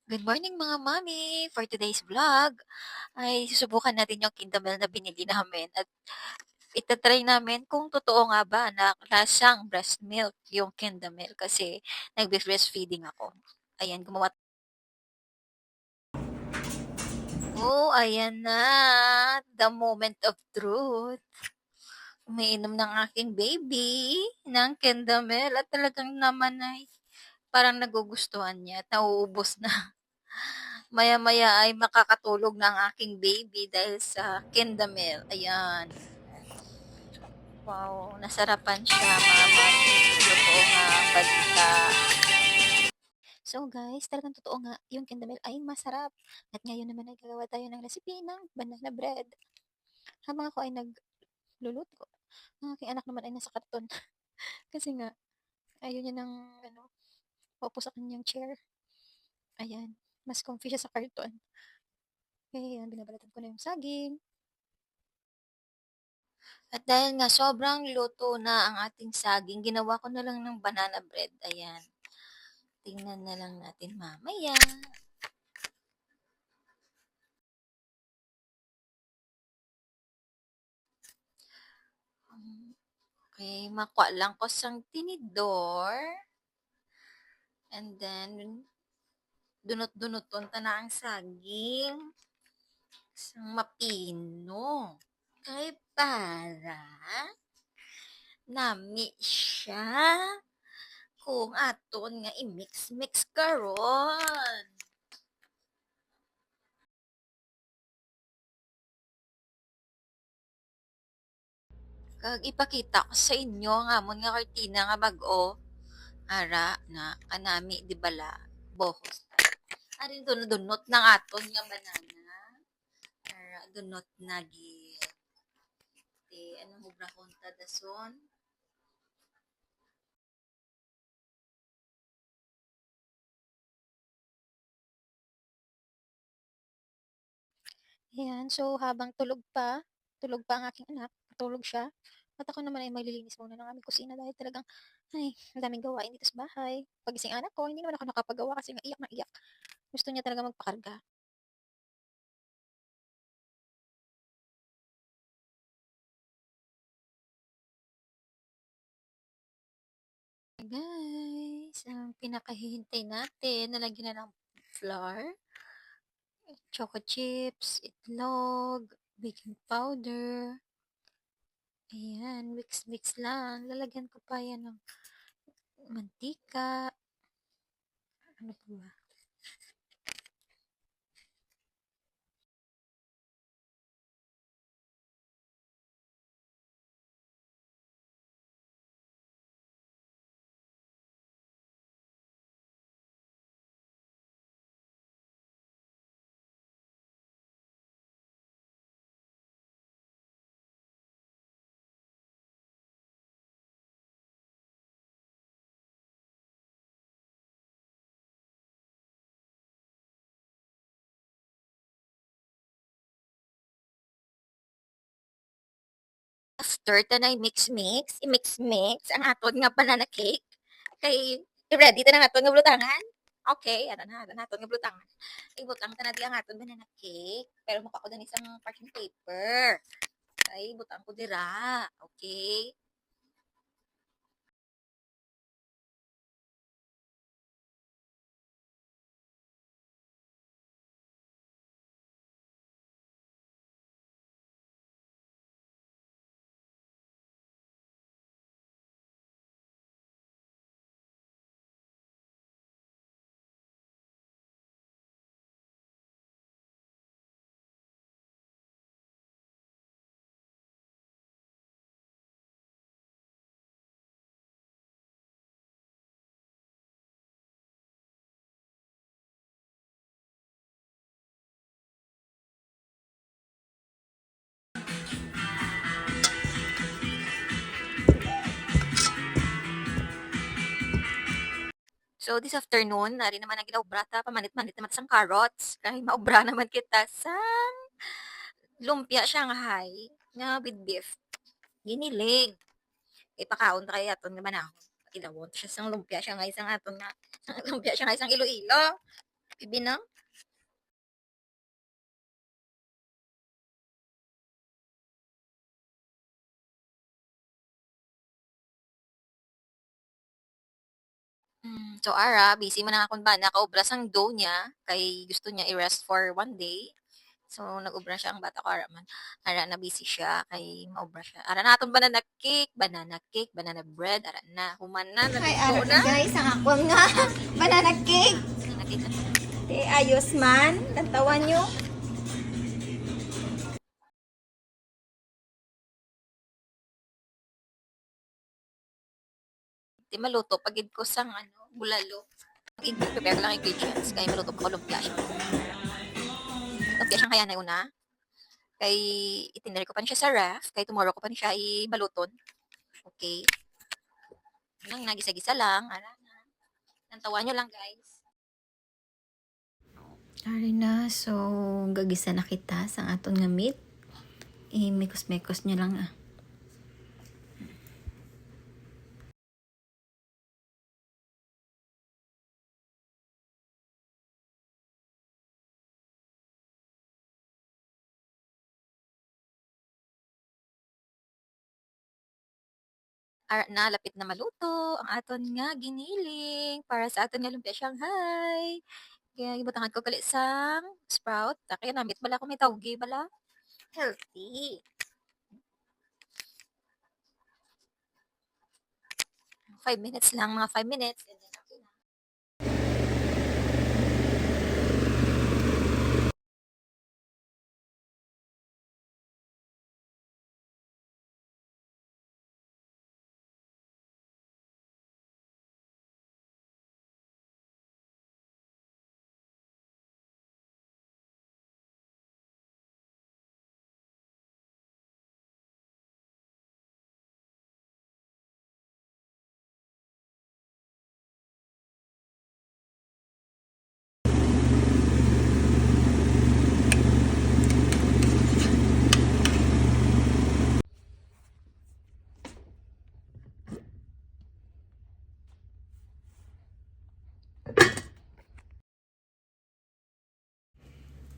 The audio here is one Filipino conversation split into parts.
Good morning mga mami! For today's vlog ay susubukan natin yung Kindamel na binili namin at itatry namin kung totoo nga ba na lasang breast milk yung Kindamel kasi nagbe-breastfeeding ako. Ayan, gumawa. Oh, ayan na! The moment of truth. Umiinom ng aking baby ng Kindamel at talagang naman ay parang nagugustuhan niya at nauubos na. Maya-maya ay makakatulog na ang aking baby dahil sa Kindamel. Ayan. Wow, nasarapan siya mga mami. Totoo nga ang balita. So guys, talagang totoo nga, yung Kindamel ay masarap. At ngayon naman ay gagawa tayo ng recipe ng banana bread. Habang ako ay nagluluto, ang aking anak naman ay nasa karton. Kasi nga, ayaw niya ng paupo sa kanyang chair. Ayan, mas comfy siya sa karton. Kaya yan, binabalatan ko na yung saging. At dahil nga sobrang luto na ang ating saging, ginawa ko na lang ng banana bread. Ayan. Tingnan na lang natin mamaya. Okay, makuha lang ko sang tinidor. And then, dunot-dunoton ta na ang saging. Sang mapino. Kay para nami siya kung aton nga i-mix-mix karon. Kag ipakita ko sa inyo nga amon nga kortina nga bag-o. Ara na kanami di bala bohos. Arin dunot ng aton nga banana. Ara dunot na gid. Ano mo brahon ta dason? Ayan, so habang tulog pa ang aking anak, tulog siya. At ako naman ay maglilinis muna ng aming kusina dahil talagang, ay, ang daming gawain dito sa bahay. Pagising anak ko, hindi naman ako nakapagawa kasi nga iyak na iyak. Gusto niya talaga magpakarga. Guys, ang pinakahihintay natin, nalagyan na ng flour, choco chips, itlog, baking powder. Ayan, mix-mix lang. Lalagyan ko pa yan ng mantika. Ano pa ba? After tanay mix-mix, i-mix-mix ang aton nga banana cake. Kay ready ta na nga aton nga bulutangan. Okay, ano na aton nga bulutangan. Ibutang ta na di ang aton banana cake. Pero mukha ko dan isang parchment paper. Ay, butang ko dira. Okay. So this afternoon, nari naman ang ginaobra ta, pamanit-manit naman sang carrots. Kay maobra naman kita sa lumpia Shanghai nga with beef. Giniling. Ipakaon ta kay aton nga manahon. Ilawon siya sang lumpia Shanghai sang aton nga lumpia Shanghai sang Iloilo. Bibinang? So ara, busy man ang akong bana, kaobra sang dough niya, kay gusto niya i-rest for 1 day. So, nag-obra siya ang bata ko ara man. Ara na busy siya, kay maobra siya. Ara na aton banana cake, banana bread, ara na. Human na, Ay, naluto araw na na. guys, ang akong nga banana cake. Banana cake na. Di ayos man, tantawan nyo. Di maluto, pagid ko sang bulalo. I-prepare ko lang ingredients, kay maluto pa ko lumpia siya. Lumpia siyang kaya na una. Kay itinere ko pa niya sa ref, kay tomorrow ko pa niya i-baluton. Okay. Nang nagisa-gisa lang, ara na. Nantawan nyo lang guys. Ari na, so gagisa na kita sa aton nga meat. Mekos-mekos nyo lang ah. Na lapit na maluto ang aton nga giniling para sa aton nga lumpia Shanghai. Kaya gibutangan ko gali sang sprout. Kaya namit bala ko may tawgi bala. Healthy. 5 minutes lang, mga 5 minutes.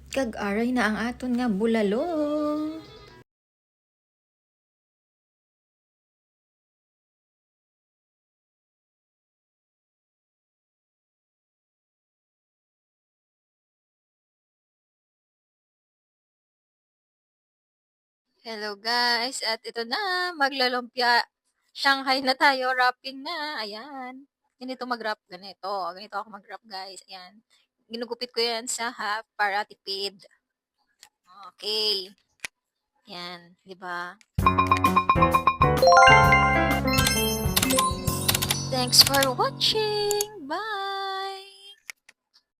Kag-aray na ang aton nga bulalo. Hello guys, at ito na, maglalumpia. Shanghai na tayo, wrapping na. Ayan. Ganito mag-wrap, ganito. Ganito ako mag-wrap guys. Ayan. Ginugupit ko yan sa half para tipid. Okay. Yan, di ba? Thanks for watching. Bye!